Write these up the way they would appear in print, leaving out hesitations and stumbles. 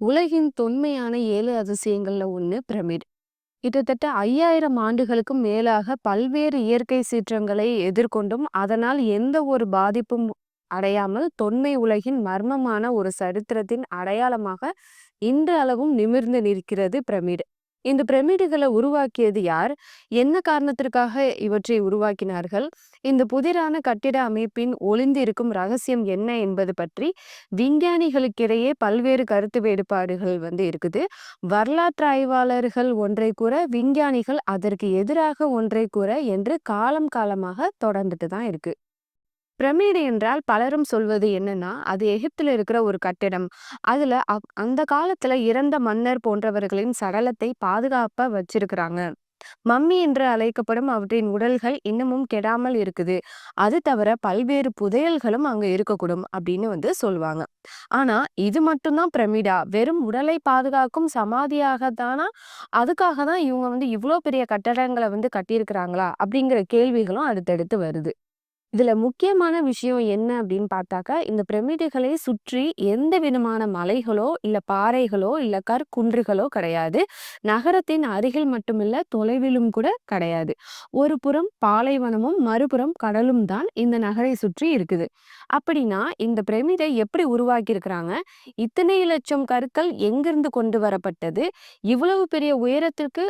உலகின் தொன்மையான 7 அதிசயங்கள்ல ஒண்ணு பிரமிட். கிட்டத்தட்ட 5000 ஆண்டுகளுக்கும் மேலாக பல்வேறு இயற்கை சீற்றங்களை எதிர்கொண்டும், அதனால் எந்த ஒரு பாதிப்பும் அடையாமல் தொன்மை உலகின் மர்மமான ஒரு சரித்திரத்தின் அடையாளமாக இன்றளவும் நிமிர்ந்து நிற்கிறது பிரமிடு. இந்த பிரமிடுகளை உருவாக்கியது யார்? என்ன காரணத்திற்காக இவற்றை உருவாக்கினார்கள்? இந்த புதிரான கட்டிட அமைப்பின் ஒளிந்திருக்கும் ரகசியம் என்ன என்பது பற்றி விஞ்ஞானிகளுக்கிடையே பல்வேறு கருத்து வேறுபாடுகள் இருக்குது. வரலாற்று ஆய்வாளர்கள் ஒன்றை கூற, விஞ்ஞானிகள் அதற்கு எதிராக ஒன்றை கூற என்று காலம் காலமாக தொடர்ந்துட்டு தான் இருக்கு. பிரமிடு என்றால் பலரும் சொல்வது என்னன்னா, அது எகிப்தில இருக்கிற ஒரு கட்டிடம். அதுல அந்த காலத்துல இறந்த மன்னர் போன்றவர்களின் சடலத்தை பாதுகாப்பா வச்சிருக்கிறாங்க. மம்மி என்று அழைக்கப்படும் அவற்றின் உடல்கள் இன்னமும் கெடாமல் இருக்குது. அது தவிர பல்வேறு புதையல்களும் அங்க இருக்கக்கூடும் அப்படின்னு சொல்லுவாங்க. ஆனா இது மட்டும்தான் பிரமிடா? வெறும் உடலை பாதுகாக்கும் சமாதியாகத்தானா? அதுக்காக தான் இவங்க இவ்வளோ பெரிய கட்டடங்களை கட்டியிருக்கிறாங்களா? அப்படிங்கிற கேள்விகளும் அடுத்தடுத்து வருது. இதுல முக்கியமான விஷயம் என்ன அப்படின்னு பார்த்தாக்கா, இந்த பிரமிடுகளை சுற்றி எந்த விதமான மலைகளோ இல்ல பாறைகளோ இல்ல கற்குன்றுகளோ கிடையாது. நகரத்தின் அருகில் மட்டுமில்ல, தொலைவிலும் கூட கிடையாது. ஒரு புறம் பாலைவனமும் மறுபுறம் கடலும் தான் இந்த நகரை சுற்றி இருக்குது. அப்படின்னா இந்த பிரமிடை எப்படி உருவாக்கி இருக்கிறாங்க? இத்தனை லட்சம் கற்கள் எங்கிருந்து கொண்டு வரப்பட்டது? இவ்வளவு பெரிய உயரத்திற்கு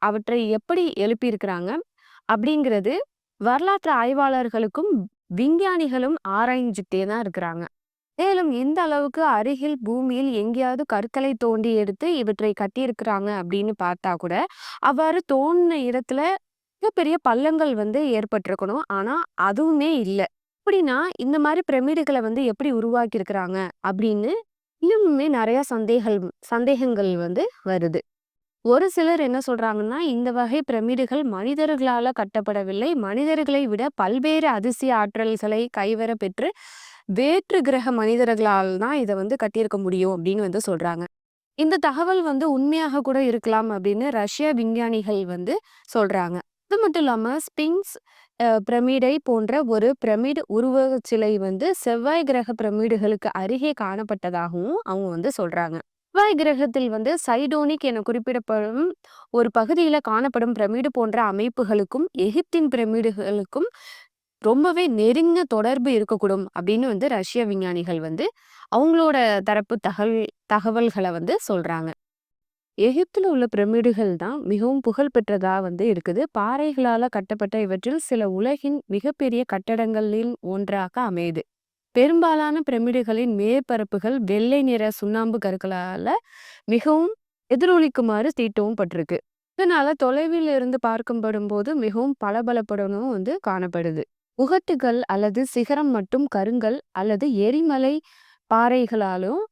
அவற்றை எப்படி எழுப்பியிருக்கிறாங்க அப்படிங்கிறது வரலாற்று ஆய்வாளர்களுக்கும் விஞ்ஞானிகளும் ஆராய்ஞ்சுட்டே தான் இருக்கிறாங்க. மேலும் இந்த அளவுக்கு அருகில் பூமியில் எங்கேயாவது கற்களை தோண்டி எடுத்து இவற்றை கட்டியிருக்கிறாங்க அப்படின்னு பார்த்தா கூட, அவ்வாறு தோண்டின இடத்துல மிகப்பெரிய பள்ளங்கள் ஏற்பட்டிருக்கணும். ஆனா அதுவுமே இல்ல. அப்படின்னா இந்த மாதிரி பிரமிடுகளை எப்படி உருவாக்கி இருக்கிறாங்க அப்படின்னு இன்னுமே நிறைய சந்தேகங்கள் வருது. ஒரு சிலர் என்ன சொல்றாங்கன்னா, இந்த வகை பிரமிடுகள் மனிதர்களால கட்டப்படவில்லை. மனிதர்களை விட பல்வேறு அதிசய ஆற்றல்களை கைவர பெற்று வேற்று கிரக மனிதர்களால் தான் இதை கட்டியிருக்க முடியும் அப்படின்னு சொல்றாங்க. இந்த தகவல் உண்மையாக கூட இருக்கலாம் அப்படின்னு ரஷ்ய விஞ்ஞானிகள் சொல்றாங்க. அது மட்டும் இல்லாம ஸ்பிங்ஸ் பிரமிடை போன்ற ஒரு பிரமிடு உருவச் சிலை செவ்வாய் கிரக பிரமிடுகளுக்கு அருகே காணப்பட்டதாகவும் அவங்க சொல்றாங்க. செவ்வாய் கிரகத்தில் சைடோனிக் என குறிப்பிடப்படும் ஒரு பகுதியில காணப்படும் பிரமிடு போன்ற அமைப்புகளுக்கும் எகிப்தின் பிரமிடுகளுக்கும் ரொம்பவே நெருங்கிய தொடர்பு இருக்கக்கூடும் அப்படின்னு ரஷ்ய விஞ்ஞானிகள் அவங்களோட தரப்பு தகவல்களை சொல்றாங்க. எகிப்தில் உள்ள பிரமிடுகள் தான் மிகவும் புகழ் பெற்றதா இருக்குது. பாறைகளால கட்டப்பட்ட இவற்றில் சில உலகின் மிகப்பெரிய கட்டடங்களில் ஒன்றாக அமையுது. பெரும்பாலான பிரமிடுகளின் மேற்பரப்புகள் வெள்ளை நிற சுண்ணாம்பு கற்களால மிகவும் எதிரொலிக்குமாறு தீட்டவும் பட்டிருக்கு. இதனால தொலைவில் இருந்து பார்க்கப்படும் போது மிகவும் பளபளப்புடனும் காணப்படுது. முகட்டுகள் அல்லது சிகரம் மட்டும் கருங்கல் அல்லது எரிமலை பாறைகளாலும்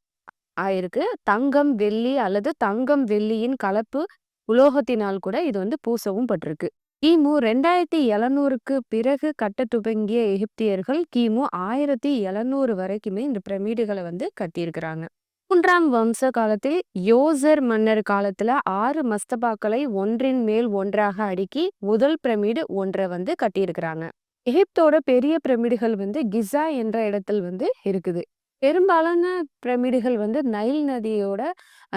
ஆயிருக்கு. தங்கம் வெள்ளி அல்லது தங்கம் வெள்ளியின் கலப்பு உலோகத்தினால் கூட இது பூசவும் பட்டிருக்கு. கிமு 2700க்கு பிறகு கட்ட துவங்கிய எகிப்தியர்கள் கிமு 1700 வரைக்குமே இந்த பிரமிடுகளை கட்டியிருக்கிறாங்க. 3ஆம் வம்ச காலத்தில் யோசர் மன்னர் காலத்துல 6 மஸ்தபாக்களை ஒன்றின் மேல் ஒன்றாக அடுக்கி முதல் பிரமிடு ஒன்றை கட்டியிருக்கிறாங்க. எகிப்தோட பெரிய பிரமிடுகள் கிசா என்ற இடத்தில் இருக்குது. பெரும்பாலான பிரமிடுகள் நைல் நதியோட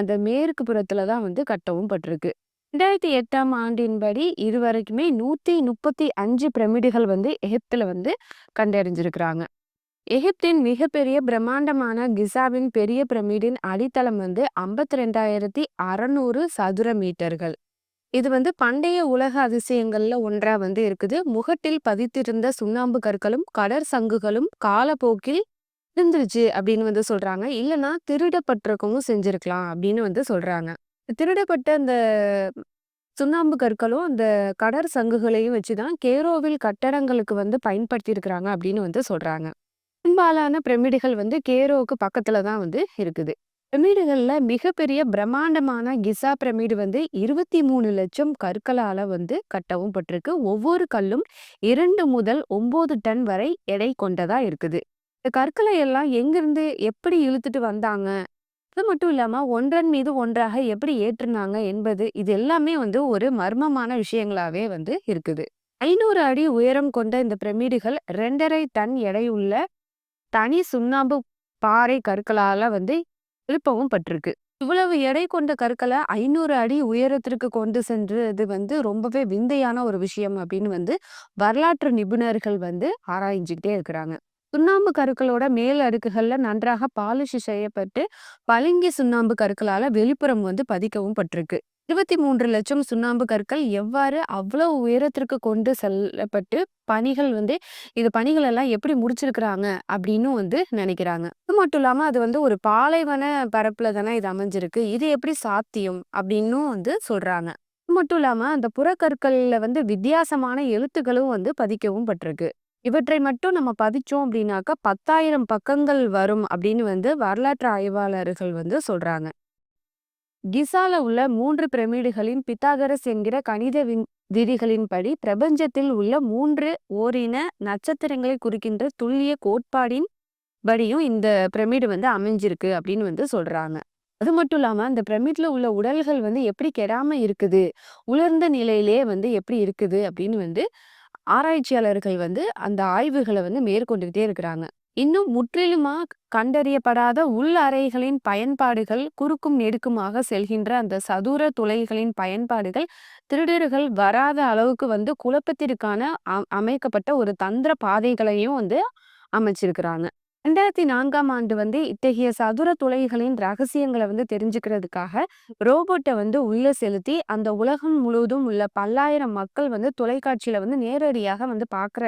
அந்த மேற்கு புறத்துல தான் கட்டவும் பட்டிருக்கு. 2008ஆம் ஆண்டின்படி இதுவரைக்குமே 135 பிரமிடுகள் எகிப்துல கண்டறிஞ்சிருக்கிறாங்க. எகிப்தின் மிகப்பெரிய பிரம்மாண்டமான கிசாவின் பெரிய பிரமிடின் அடித்தளம் 52,600 சதுர மீட்டர்கள். இது பண்டைய உலக அதிசயங்கள்ல ஒன்றா இருக்குது. முகட்டில் பதித்திருந்த சுண்ணாம்பு கற்களும் கடற் சங்குகளும் காலப்போக்கில் இருந்துருச்சு அப்படின்னு சொல்றாங்க. இல்லைன்னா திருடப்பட்டிருக்கவும் செஞ்சிருக்கலாம் அப்படின்னு சொல்றாங்க. திருடப்பட்ட அந்த சுண்ணாம்பு கற்களும் அந்த கடற் சங்குகளையும் வச்சுதான் கேரோவில் கட்டடங்களுக்கு பயன்படுத்தி இருக்கிறாங்க அப்படின்னு சொல்றாங்க. பெரும்பாலான பிரமிடுகள் கேரோவுக்கு பக்கத்துல தான் இருக்குது. பிரமிடுகள்ல மிகப்பெரிய பிரம்மாண்டமான கிசா பிரமிடு 23 லட்சம் கற்களால கட்டவும் பட்டிருக்கு. ஒவ்வொரு கல்லும் 2 முதல் 9 டன் வரை எடை கொண்டதா இருக்குது. இந்த கற்களை எல்லாம் எங்கிருந்து எப்படி இழுத்துட்டு வந்தாங்க, அது மட்டும் இல்லாம ஒன்றன் மீது ஒன்றாக எப்படி ஏற்றுனாங்க என்பது இது எல்லாமே ஒரு மர்மமான விஷயங்களாவே இருக்குது. 500 அடி உயரம் கொண்ட இந்த பிரமிடுகள் 2.5 டன் எடையுள்ள தனி சுண்ணாம்பு பாறை கற்களால எழுப்பவும் பட்டிருக்கு. இவ்வளவு எடை கொண்ட கற்கள 500 அடி உயரத்திற்கு கொண்டு சென்றது ரொம்பவே விந்தையான ஒரு விஷயம் அப்படின்னு வரலாற்று நிபுணர்கள் ஆராய்ஞ்சுக்கிட்டே இருக்கிறாங்க. சுண்ணாம்பு கற்களோட மேல் அடுக்குகள்ல நன்றாக பாலிஷ் செய்யப்பட்டு, பளிங்கு சுண்ணாம்பு கற்களால வெளிப்புறம் பதிக்கவும் பட்டிருக்கு. 23,00,000 சுண்ணாம்பு கற்கள் எவ்வாறு அவ்வளவு உயரத்திற்கு கொண்டு செல்லப்பட்டு பணிகள் இது பணிகள் எல்லாம் எப்படி முடிச்சிருக்கிறாங்க அப்படின்னு நினைக்கிறாங்க. இது மட்டும் இல்லாம அது ஒரு பாலைவன பரப்புல தானே இது அமைஞ்சிருக்கு. இது எப்படி சாத்தியம் அப்படின்னும் சொல்றாங்க. இது மட்டும் இல்லாம அந்த புறக்கற்கள்ல வித்தியாசமான எழுத்துக்களும் பதிக்கவும் பட்டிருக்கு. இவற்றை மட்டும் நம்ம பதிச்சோம் அப்படின்னாக்கா 10,000 பக்கங்கள் வரும் அப்படின்னு வரலாற்று ஆய்வாளர்கள் சொல்றாங்க. கிசால உள்ள 3 பிரமிடுகளின் பித்தாகரஸ் என்கிற கணித விதிகளின்படி பிரபஞ்சத்தில் உள்ள 3 ஓரின நட்சத்திரங்களை குறிக்கின்ற துல்லிய கோட்பாடின் படியும் இந்த பிரமிடு அமைஞ்சிருக்கு அப்படின்னு சொல்றாங்க. அது மட்டும் இல்லாம அந்த பிரமிட்ல உள்ள உடல்கள் எப்படி கெடாம இருக்குது, உலர்ந்த நிலையிலே எப்படி இருக்குது அப்படின்னு ஆராய்ச்சியாளர்கள் அந்த ஆய்வுகளை மேற்கொண்டுகிட்டே இருக்கிறாங்க. இன்னும் முற்றிலுமா கண்டறியப்படாத உள் அறைகளின் பயன்பாடுகள், குறுக்கும் நெடுக்குமாக செல்கின்ற அந்த சதுர துளைகளின் பயன்பாடுகள், திருடர்கள் வராத அளவுக்கு குழப்பத்திற்கான அமைக்கப்பட்ட ஒரு தந்திர பாதைகளையும் அமைச்சிருக்கிறாங்க. 2004ஆம் ஆண்டு இத்தகைய சதுர துளைகளின் ரகசியங்களை தெரிஞ்சுக்கிறதுக்காக ரோபோட்டை உள்ள செலுத்தி அந்த உலகம் முழுவதும் உள்ள பல்லாயிரம் மக்கள் தொலைக்காட்சியில நேரடியாக பாக்குற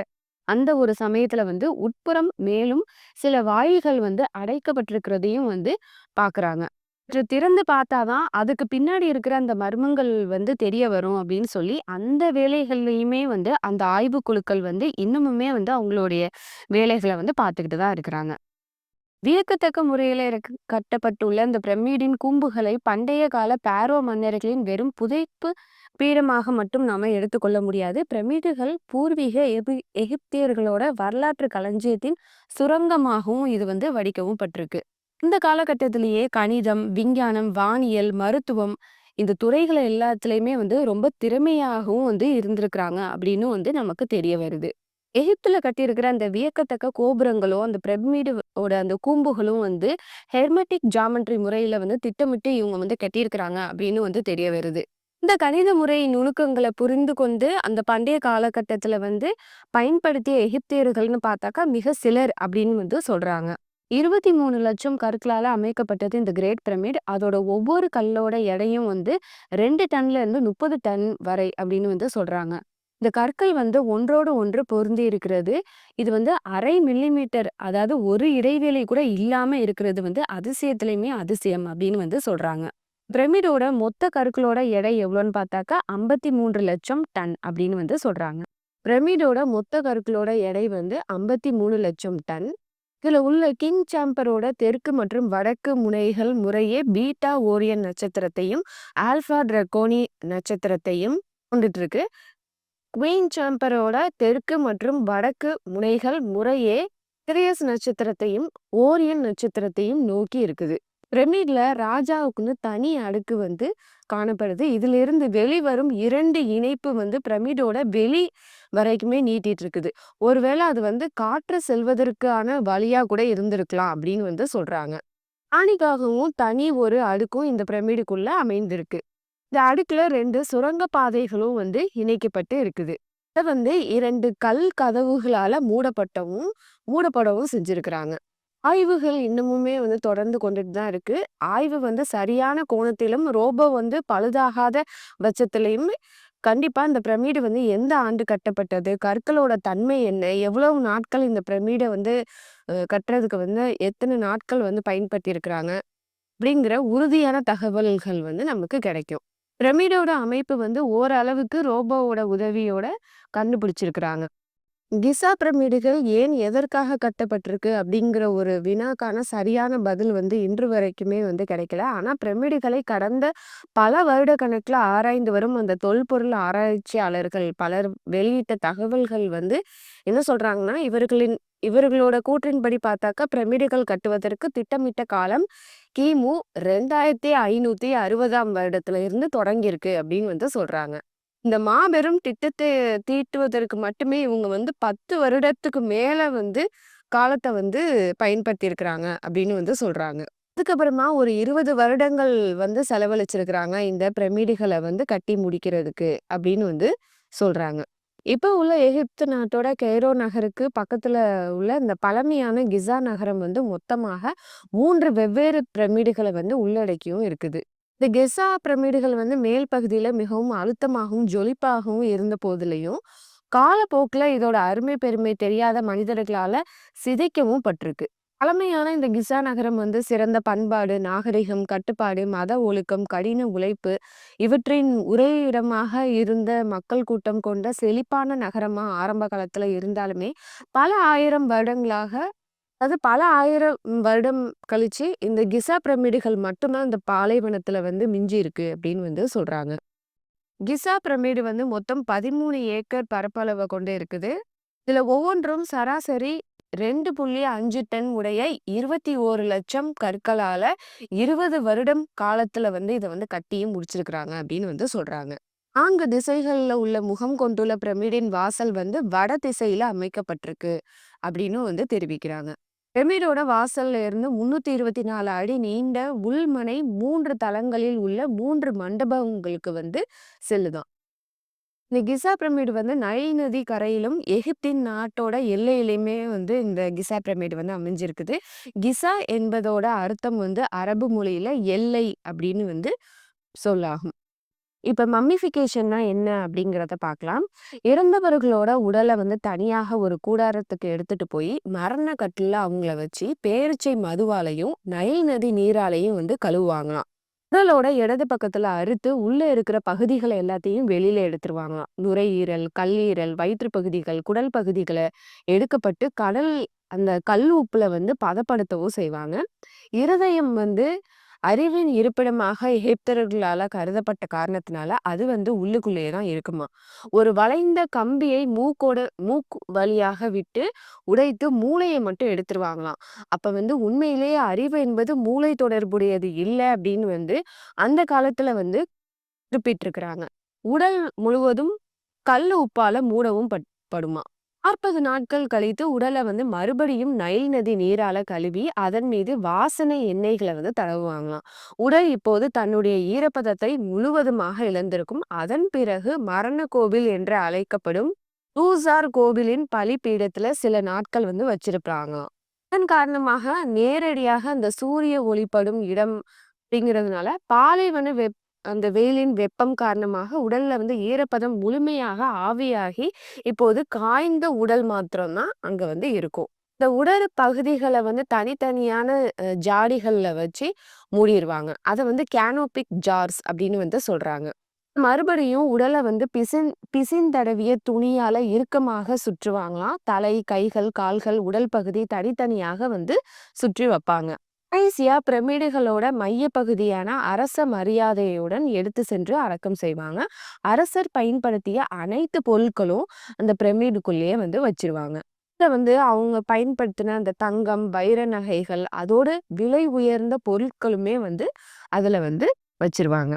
அந்த ஒரு சமயத்துல உட்புறம் மேலும் சில வாயில்கள் அடைக்கப்பட்டிருக்கிறதையும் பாக்குறாங்க. திறந்து பார்த்தாதான் அதுக்கு பின்னாடி இருக்கிற அந்த மர்மங்கள் தெரிய வரும் அப்படின்னு சொல்லி அந்த வேலைகள்லையுமே அந்த ஆய்வு குழுக்கள் இன்னமுமே அவங்களுடைய வேலைகளை பார்த்துக்கிட்டு தான் இருக்கிறாங்க. வியக்கத்தக்க முறையில கட்டப்பட்டுள்ள இந்த பிரமிடின் கூம்புகளை பண்டைய கால பாரோ மன்னர்களின் வெறும் புதைப்பு பீடமாக மட்டும் நாம எடுத்துக்கொள்ள முடியாது. பிரமிடுகள் பூர்வீக எகிப்தியர்களோட வரலாற்று களஞ்சியத்தின் சுரங்கமாகவும் இது வடிக்கவும் பட்டிருக்கு. இந்த காலகட்டத்திலேயே கணிதம், விஞ்ஞானம், வானியல், மருத்துவம் இந்த துறைகள் எல்லாத்துலயுமே ரொம்ப திறமையாகவும் இருந்திருக்கிறாங்க அப்படின்னு நமக்கு தெரிய வருது. எகிப்துல கட்டியிருக்கிற அந்த வியக்கத்தக்க கோபுரங்களும் அந்த பிரமிடோட அந்த கூம்புகளும் ஹெர்மெட்டிக் ஜாமெட்ரி முறையில திட்டமிட்டு இவங்க கட்டியிருக்கிறாங்க அப்படின்னு தெரிய வருது. இந்த கணித முறை நுணுக்கங்களை புரிந்து கொண்டு அந்த பண்டைய காலகட்டத்துல பயன்படுத்திய எகிப்தியர்கள்னு பார்த்தாக்கா மிக சிலர் அப்படின்னு சொல்றாங்க. 23,00,000 கற்களால அமைக்கப்பட்டது இந்த கிரேட் பிரமிட். அதோட ஒவ்வொரு கல்லோட எடையும் 2 டன்ல இருந்து 30 டன் வரை அப்படின்னு சொல்றாங்க. இந்த கற்கள் ஒன்றோடு ஒன்று பொருந்தி இருக்கிறது. இது 1/2 மில்லிமீட்டர், அதாவது ஒரு இடைவேளை கூட இல்லாம இருக்கிறது அதிசயத்திலையுமே அதிசயம் அப்படின்னு சொல்றாங்க. பிரமிடோட மொத்த கற்களோட எடை எவ்வளோன்னு பார்த்தாக்கா 53,00,000 டன் அப்படின்னு சொல்றாங்க. பிரமிடோட மொத்த கற்களோட எடை 53,00,000 டன். இதுல உள்ள கிங் சாம்பரோட தெற்கு மற்றும் வடக்கு முனைகள் முறையே பீட்டா ஓரியன் நட்சத்திரத்தையும் ஆல்பா டிரகோனி நட்சத்திரத்தையும் கொண்டுட்டு இருக்கு. குவீன் சாம்பரோட தெற்கு மற்றும் வடக்கு முனைகள் முறையே சிரியஸ் நட்சத்திரத்தையும் ஓரியன் நட்சத்திரத்தையும் நோக்கி இருக்குது. பிரமிட்ல ராஜாவுக்குன்னு தனி அடுக்கு காணப்படுது. இதுல இருந்து வெளிவரும் 2 இணைப்பு பிரமிடோட வெளி வரைக்குமே நீட்டிட்டு இருக்குது. ஒருவேளை அது காற்று செல்வதற்கான வழியா கூட இருந்திருக்கலாம் அப்படின்னு சொல்றாங்க. ஆணிக்காகவும் தனி ஒரு அடுக்கும் இந்த பிரமிடுக்குள்ள அமைந்திருக்கு. இந்த அடுக்குல 2 சுரங்க பாதைகளும் இணைக்கப்பட்டு இருக்குது. இதை 2 கல் கதவுகளால மூடப்படவும் செஞ்சிருக்கிறாங்க. ஆய்வுகள் இன்னமுமே தொடர்ந்து கொண்டுட்டு தான் இருக்கு. ஆய்வு சரியான கோணத்திலும் ரோபோ பழுதாகாத பட்சத்திலையும் கண்டிப்பா இந்த பிரமிடு எந்த ஆண்டு கட்டப்பட்டது, கற்களோட தன்மை என்ன, எவ்வளவு நாட்கள் இந்த பிரமிடை கட்டுறதுக்கு எத்தனை நாட்கள் பயன்படுத்தி இருக்கிறாங்க அப்படிங்கிற உறுதியான தகவல்கள் நமக்கு கிடைக்கும். பிரமிடோட அமைப்பு ஓரளவுக்கு ரோபோவோட உதவியோட கண்டுபிடிச்சிருக்கிறாங்க. கிசா பிரமிடுகள் ஏன் எதற்காக கட்டப்பட்டிருக்கு அப்படிங்கிற ஒரு வினாக்கான சரியான பதில் இன்று வரைக்குமே கிடைக்கல. ஆனா பிரமிடுகளை கடந்த பல வருட கணக்குல ஆராய்ந்து வரும் அந்த தொல்பொருள் ஆராய்ச்சியாளர்கள் பலர் வெளியிட்ட தகவல்கள் என்ன சொல்றாங்கன்னா, இவர்களோட கூற்றின்படி பார்த்தாக்கா பிரமிடுகள் கட்டுவதற்கு திட்டமிட்ட காலம் கிமு 2560ஆம் வருடத்துல இருந்து தொடங்கியிருக்கு அப்படின்னு சொல்றாங்க. இந்த மாபெரும் திட்டத்தை தீட்டுவதற்கு மட்டுமே இவங்க 10 வருடத்துக்கு மேல காலத்தை பயன்படுத்தி இருக்கிறாங்க அப்படின்னு சொல்றாங்க. அதுக்கப்புறமா ஒரு 20 வருடங்கள் செலவழிச்சிருக்கிறாங்க இந்த பிரமிடுகள கட்டி முடிக்கிறதுக்கு அப்படின்னு சொல்றாங்க. இப்ப உள்ள எகிப்து நாட்டோட கெய்ரோ நகருக்கு பக்கத்துல உள்ள இந்த பழமையான கிசா நகரம் மொத்தமாக 3 வெவ்வேறு பிரமிடுகள உள்ளடக்கியும் இருக்குது. இந்த கெசா பிரமிடுகள் மேல் பகுதியில மிகவும் அழுத்தமாகவும், ஜொலிப்பாகவும் இருந்த போதிலையும், காலப்போக்குல இதோட அருமை பெருமை தெரியாத மனிதர்களால சிதைக்கவும் பட்டிருக்கு. பழமையான இந்த கிசா நகரம் சிறந்த பண்பாடு, நாகரிகம், கட்டுப்பாடு, மத ஒழுக்கம், கடின உழைப்பு இவற்றின் உறைவிடமாக இருந்த மக்கள் கூட்டம் கொண்ட செழிப்பான நகரமா ஆரம்ப காலத்துல இருந்தாலுமே, பல ஆயிரம் வருடங்களாக பல ஆயிரம் வருடம் கழிச்சு இந்த கிசா பிரமிடுகள் மட்டும் தான் இந்த பாலைவனத்துல மிஞ்சி இருக்கு அப்படின்னு சொல்றாங்க. கிசா பிரமிடு மொத்தம் 13 ஏக்கர் பரப்பளவை கொண்டு இருக்குது. இதுல ஒவ்வொன்றும் சராசரி 2.5 டன் உடைய 21,00,000 கற்களால 20 வருடம் காலத்துல இத கட்டியும் முடிச்சிருக்கிறாங்க அப்படின்னு சொல்றாங்க. 4 திசைகள்ல உள்ள முகம் கொண்டுள்ள பிரமிடின் வாசல் வட திசையில அமைக்கப்பட்டிருக்கு அப்படின்னு தெரிவிக்கிறாங்க. பிரமிடோட வாசல்ல இருந்து 324 அடி நீண்ட உள்மனை 3 தளங்களில் உள்ள 3 மண்டபங்களுக்கு செல்லுதாம். இந்த கிசா பிரமிடு நைல் நதி கரையிலும், எகிப்தின் நாட்டோட எல்லையிலுமே இந்த கிசா பிரமிடு அமைஞ்சிருக்குது. கிசா என்பதோட அர்த்தம் அரபு மொழியில எல்லை அப்படின்னு சொல்லாகும். இப்ப மம்மிஃபிகேஷன்னா என்ன அப்படிங்கிறத பார்க்கலாம். இறந்தவர்களோட உடலை தனியாக ஒரு கூடாரத்துக்கு எடுத்துட்டு போய் மரண கட்டில அவங்கள வச்சு பேரிச்சை மதுவாலையும் நைல் நதி நீராலையும் கழுவுவாங்களாம். உடலோட இடது பக்கத்துல அறுத்து உள்ள இருக்கிற பகுதிகளை எல்லாத்தையும் வெளியில எடுத்துருவாங்களாம். நுரையீரல், கல்லீரல், வயிற்று பகுதிகள், குடல் பகுதிகளை எடுக்கப்பட்டு அந்த கல் உப்புல பதப்படுத்தவும் செய்வாங்க. இருதயம் அறிவின் இருப்பிடமாக எகிப்தியர்களால கருதப்பட்ட காரணத்தினால அது உள்ளுக்குள்ளேயே தான் இருக்குமா. ஒரு வளைந்த கம்பியை மூக்கு வழியாக விட்டு உடைத்து மூளையை மட்டும் எடுத்துருவாங்களாம். அப்ப உண்மையிலேயே அறிவு என்பது மூளை தொடர்புடையது இல்லை அப்படின்னு அந்த காலத்துல குறிப்பிட்டிருக்கிறாங்க. உடல் முழுவதும் கல் உப்பால மூடவும் படுமா. 40 நாட்கள் கழித்து உடலை மறுபடியும் நைல் நதி நீரால கழுவி அதன் மீது வாசனை எண்ணெய்களை தடவுவாங்களாம். உடல் இப்போது தன்னுடைய ஈரப்பதத்தை முழுவதுமாக இழந்திருக்கும். அதன் பிறகு மரண கோவில் என்று அழைக்கப்படும் தூசார் கோவிலின் பலிபீடத்துல சில நாட்கள் வச்சிருப்பாங்களாம். இதன் காரணமாக நேரடியாக அந்த சூரிய ஒளிப்படும் இடம் அப்படிங்கிறதுனால பாலைவன அந்த வெயிலின் வெப்பம் காரணமாக உடல்ல ஈரப்பதம் முழுமையாக ஆவியாகி இப்போது காய்ந்த உடல் மாத்திரம் தான் அங்க இருக்கும். இந்த உடல் பகுதிகளை தனித்தனியான ஜாடிகள்ல வச்சு மூடிடுவாங்க. அதை கேனோபிக் ஜார்ஸ் அப்படின்னு சொல்றாங்க. மறுபடியும் உடலை பிசின் தடவிய துணியால இறுக்கமாக சுற்றுவாங்களாம். தலை, கைகள், கால்கள், உடல் பகுதி தனித்தனியாக சுற்றி வைப்பாங்க. கடைசியா பிரமிடுகளோட மைய பகுதியான அரச மரியாதையுடன் எடுத்து சென்று அடக்கம் செய்வாங்க. அரசர் பயன்படுத்திய அனைத்து பொருட்களும் அந்த பிரமிடுக்குள்ளேயே வச்சிருவாங்க. இத அவங்க பயன்படுத்தின அந்த தங்கம், வைர நகைகள், அதோட விலை உயர்ந்த பொருட்களுமே அதுல வச்சிருவாங்க.